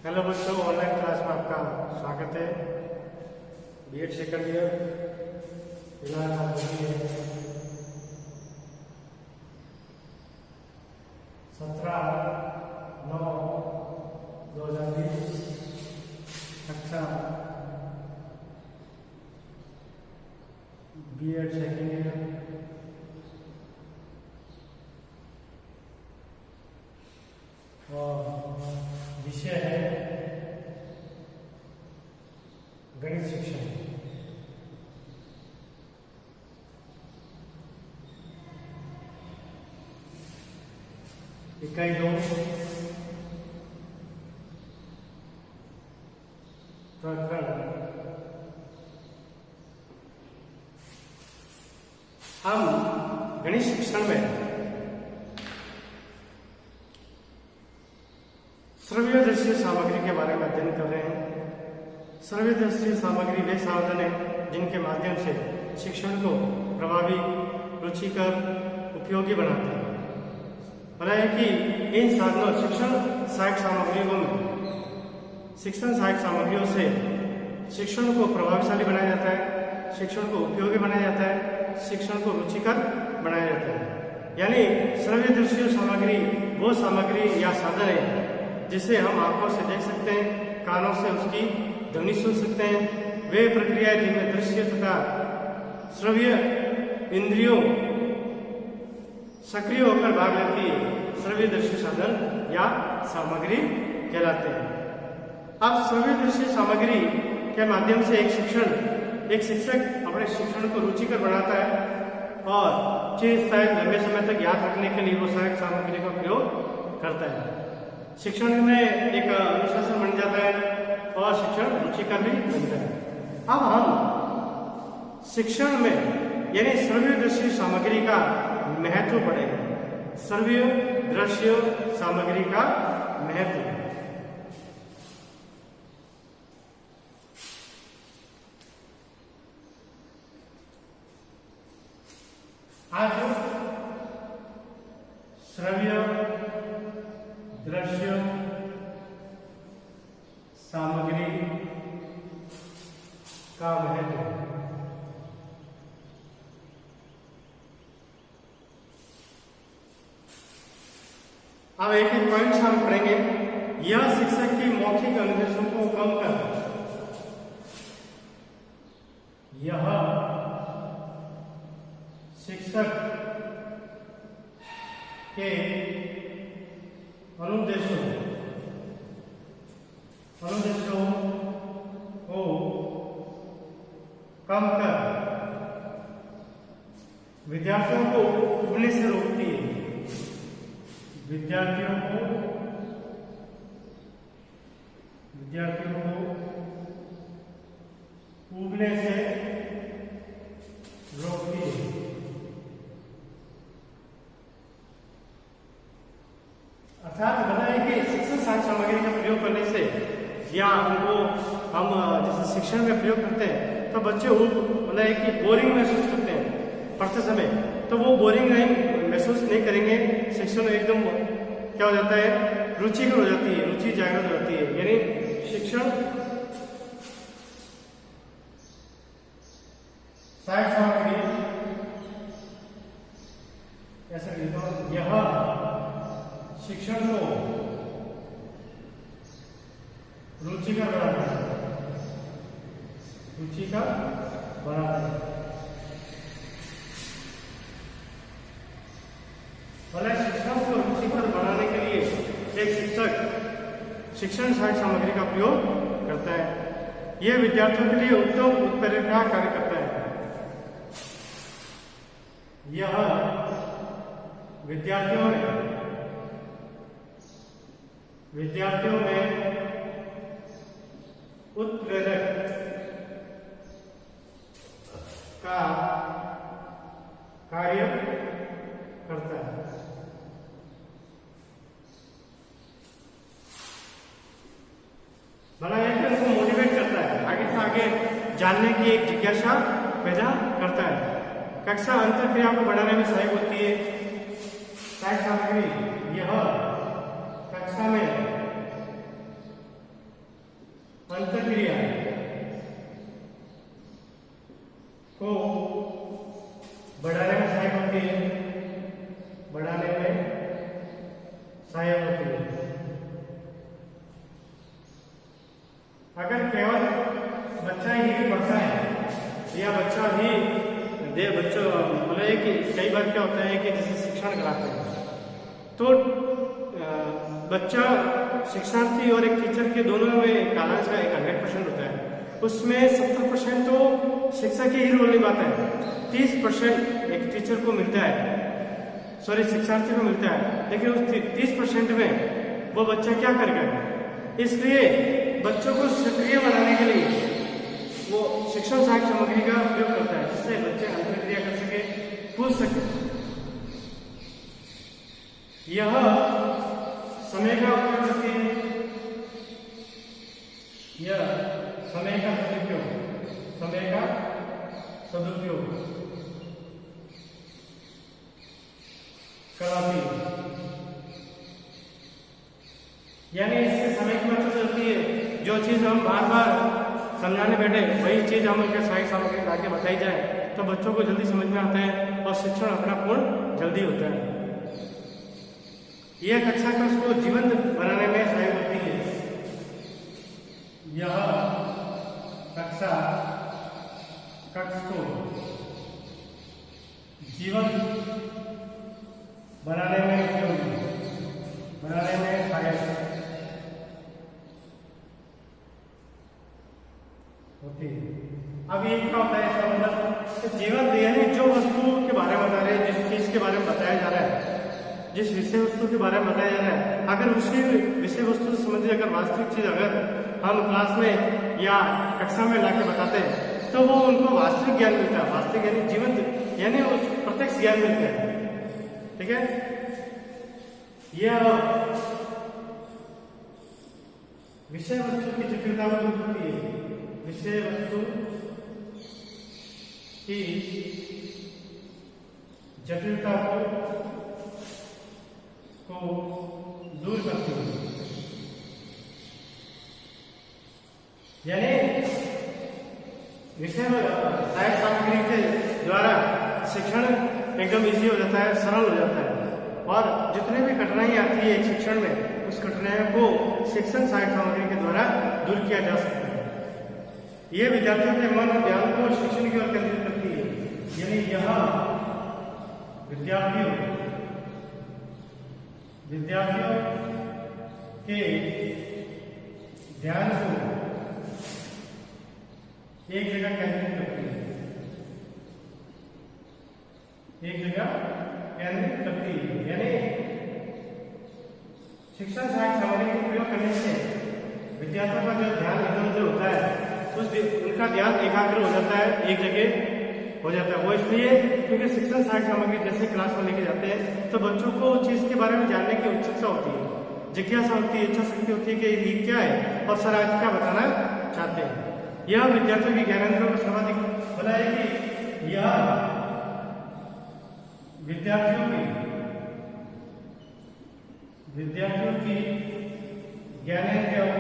Hello बच्चों, online class में आपका स्वागत है। बीएड सेकंड ईयर फिलहाल आप है 17/9/2020 कक्षा बीएड सेकंड ईयर। और विषय है गणित शिक्षण। इकाई 2 प्रकरण। हम गणित शिक्षण में श्रव्य-दृश्य सामग्री के बारे में अध्ययन कर रहे हैं। श्रव्य-दृश्य सामग्री वे साधन है जिनके माध्यम से शिक्षण को प्रभावी, रुचिकर, उपयोगी बनाते हैं। भला है कि इन साधनों शिक्षण सहायक सामग्रियों से शिक्षण को प्रभावशाली बनाया जाता है, शिक्षण को उपयोगी बनाया जाता है, शिक्षण को रुचिकर बनाया जाता है। यानी श्रव्य-दृश्य सामग्री वो सामग्री या साधन है जिसे हम आंखों से देख सकते हैं, कानों से उसकी ध्वनि सुन सकते हैं। वे प्रक्रियाएं जिनमें दृश्य तथा श्रव्य इंद्रियों सक्रिय होकर भाग लेती है, श्रव्य दृश्य साधन या सामग्री कहलाते हैं। अब श्रव्य दृश्य सामग्री के माध्यम से एक शिक्षक अपने शिक्षण को रुचिकर बनाता है और चिरस्थायी लंबे समय तक याद रखने के लिए वो सहायक सामग्री का प्रयोग करता है। शिक्षण में एक अनुशासन बन जाता है और शिक्षण रुचिकर भी बनता है। अब हम शिक्षण में यानी श्रव्य दृश्य सामग्री का महत्व पढ़ेंगे। श्रव्य दृश्य सामग्री का महत्व। आज श्रव्य दृश्य सामग्री का महत्व। अब एक एक पॉइंट हम पढ़ेंगे। यह शिक्षक की मौखिक अनुदेशों को कम कर यह शिक्षक के अनुदेशों को कम कर विद्यार्थियों को उबने से रोकती है। विद्यार्थियों को उबने से रोकती है। अर्थात बताया कि शिक्षण सहायक सामग्री का प्रयोग करने से या उनको हम जैसे शिक्षण में प्रयोग करते हैं तो बच्चे मतलब कि बोरिंग महसूस करते हैं पढ़ते समय, तो वो बोरिंग नहीं महसूस नहीं करेंगे। शिक्षण एकदम क्या हो जाता है, रुचिकर हो जाती है, रुचि जागृत हो जाती है। यानी शिक्षण सहायक सामग्री ऐसा लिखता हूं, यह शिक्षण को रुचिकर बनाता है, भले शिक्षण को रुचिकर बनाने के लिए एक शिक्षक शिक्षण सहायक सामग्री का प्रयोग करता है। यह विद्यार्थियों के लिए उत्तम उत्प्रेरक का कार्य करता है। यह विद्यार्थियों में उत्प्रेरक का कार्य करता है। भला एक उनको मोटिवेट करता है, आगे से आगे जानने की एक जिज्ञासा पैदा करता है। कक्षा अंतरक्रिया को बढ़ाने में सहायक होती है। सहायक सामग्री यह कक्षा में है कि जैसे शिक्षण कराते हैं तो बच्चा शिक्षार्थी और एक टीचर के दोनों में कालांश का एक 100% होता है। उसमें 70% तो शिक्षक ही रोल निभाता है, 30% एक टीचर को मिलता है, सॉरी शिक्षार्थी को मिलता है, लेकिन उस 30% में वो बच्चा क्या करेगा। इसलिए बच्चों को सक्रिय बनाने के लिए वो शिक्षण सहायक सामग्री का उपयोग करता है, जिससे बच्चे अंतर्क्रिया कर सके, पूछ सके। यह समय का उपयोग करती है, यह समय का सदुपयोग कराती है, यानी इससे समय की बचत होती है। जो चीज हम बार बार समझाने बैठे वही चीज हम उनके सहायक सामग्री लाके बताई जाए तो बच्चों को जल्दी समझ में आता है और शिक्षण अपना पूर्ण जल्दी होता है। यह कक्षा कक्ष को जीवंत बनाने में सहायक होती है। यह कक्षा कक्ष को जीवंत बनाने में सहायक होती है। अब ये क्या होता है, इसका मतलब जीवन यानी जो वस्तु के बारे में बता रहे हैं, जिस चीज के बारे में बताया जा रहा है, जिस विषय वस्तु के बारे में बताया जा रहा है, अगर उसी विषय वस्तु से संबंधित अगर वास्तविक चीज अगर हम क्लास में या कक्षा में लाके बताते हैं तो वो उनको वास्तविक ज्ञान मिलता है। वास्तविक यानी जीवंत यानी वो प्रत्यक्ष ज्ञान मिलता है। ठीक है, यह विषय वस्तु की जटिलता को दूर करती है। विषय वस्तु की जटिलता को दूर करती है, यानी विषय सहायक सामग्री के द्वारा शिक्षण एकदम इजी हो जाता है, सरल हो जाता है, और जितने भी कठिनाई आती है एक शिक्षण में, उस कठिनाइयों को शिक्षण सहायक सामग्री के द्वारा दूर किया जा सकता है। यह विद्यार्थियों के मन और ध्यान को शिक्षण की ओर केंद्रित करती है, यानी यह विद्यार्थियों के ध्यान को एक जगह केंद्रित करती है, यानी शिक्षण सहायक सामग्री का प्रयोग करने से विद्यार्थियों का जो ध्यान इधर उधर होता है उनका ध्यान एकाग्र हो जाता है, एक जगह हो जाता है। वो इसलिए क्योंकि शिक्षण सहायक सामग्री जैसे क्लास में लेके जाते हैं तो बच्चों को चीज के बारे में जानने की उत्सुकता होती है, जिज्ञासा होती है, इच्छा शक्ति होती है कि ये क्या है और सर आज क्या बताना चाहते हैं। यह विद्यार्थियों की ज्ञानेंद्रियों को सर्वाधिक भला है कि यह विद्यार्थियों की ज्ञानेंद्रियों को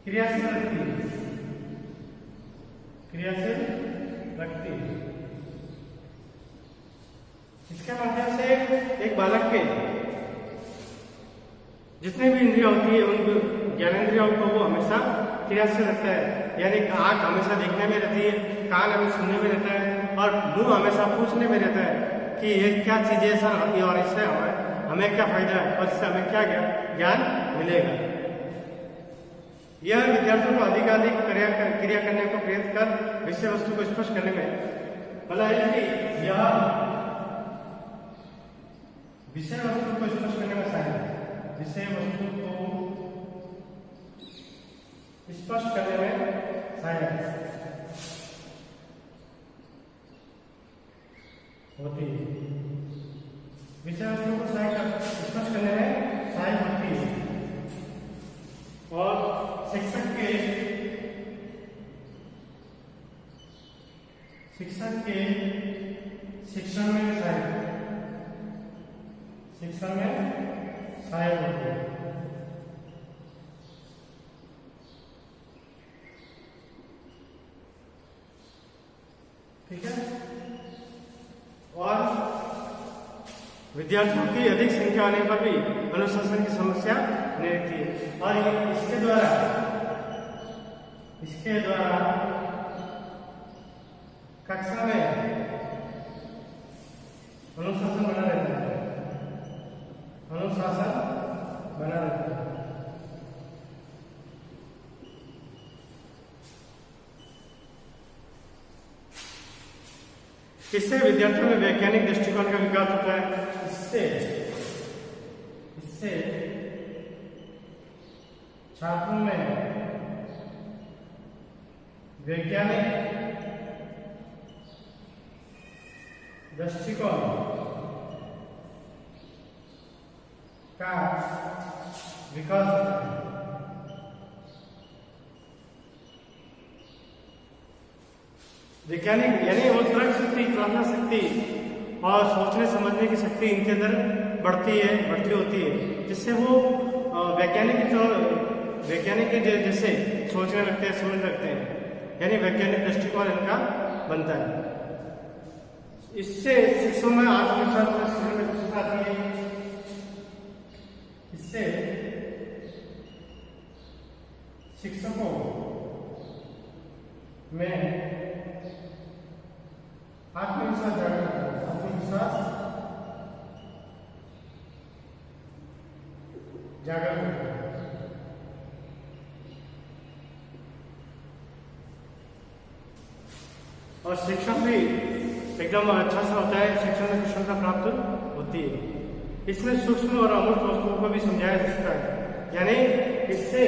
क्रियाशील रखती है। इसके माध्यम से एक बालक के जितने भी इंद्रिया होती है उन ज्ञानेंद्रियों को वो हमेशा क्रियाशील रखता है, यानी आंख हमेशा देखने में रहती है, कान हमें सुनने में रहता है और मुंह हमेशा पूछने में रहता है कि ये क्या चीज है सर, और इससे हमें क्या फायदा है और इससे हमें क्या ज्ञान मिलेगा। यह विद्यार्थियों को अधिकाधिक क्रिया करने को प्रेरित कर विषय वस्तु को स्पष्ट करने में भला है कि यह विषय वस्तु को स्पष्ट करने में सहायक है, विषय वस्तु को स्पष्ट करने में सहायक होती है, विषय वस्तु को स्पष्ट करने में सहायक होती है। और शिक्षक के शिक्षण में सहायक होती है। ठीक है, और विद्यार्थियों की अधिक संख्या आने पर भी अनुशासन की समस्या नहीं रहती है, और इसके द्वारा कक्षा में अनुशासन बना रहता है, अनुशासन बना रहता है। इससे विद्यार्थियों में वैज्ञानिक दृष्टिकोण का विकास होता है। इससे छात्रों में वैज्ञानिक दृष्टिकोण का विकास होता है। वैज्ञानिक यानी वो तर्क शक्ति, कल्पना शक्ति और सोचने समझने की शक्ति इनके अंदर बढ़ती होती है, जिससे वो वैज्ञानिक के जैसे सोचने लगते हैं, समझने लगते हैं, यानी वैज्ञानिक दृष्टिकोण इनका बनता है। इससे शिक्षकों में आत्मविश्वास आती है। इससे शिक्षकों में आत्मविश्वास जागृत होता है। और शिक्षण भी एकदम अच्छा सा होता है, शिक्षण में कुशलता प्राप्त होती है। इसमें सूक्ष्म और अमूर्त वस्तुओं को भी समझाया जा सकता है, यानी इससे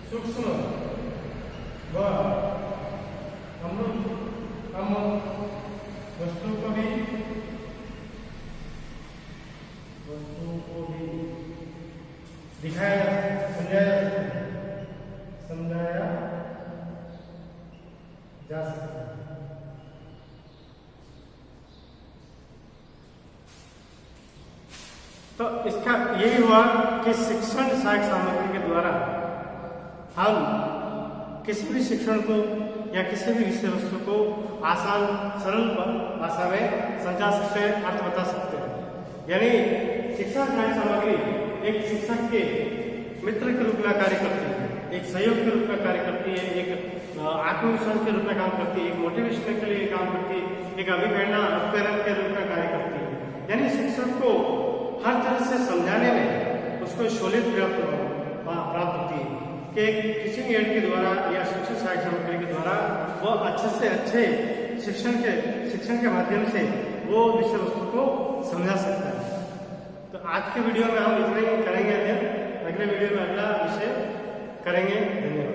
सूक्ष्म व अमूर्त वस्तुओं को भी दिखाया, समझाया जा सकता है। तो इसका यही हुआ कि शिक्षण सहायक सामग्री के द्वारा हम किसी भी शिक्षण को या किसी भी विषय वस्तु को आसान सरल भाषा में समझा सकते हैं, अर्थ बता सकते हैं। यानी शिक्षा सहायक सामग्री एक शिक्षक के मित्र के रूप में कार्य करती है, एक सहयोग के रूप में कार्य करती है, एक आत्मविश्वास के रूप में काम करती है, एक मोटिवेशन के लिए काम करती है, एक अभिप्रेरण के रूप में कार्य करती है। यानी शिक्षक को हर तरह से समझाने में उसको सहूलियत प्राप्त होती है कि टीचिंग एड के द्वारा या शिक्षण सहायक सामग्री के द्वारा वो अच्छे से अच्छे शिक्षण के माध्यम से वो विषय वस्तु को समझा सकता है। तो आज के वीडियो में हम इतना ही करेंगे, अगले वीडियो में अगला विषय करेंगे। धन्यवाद।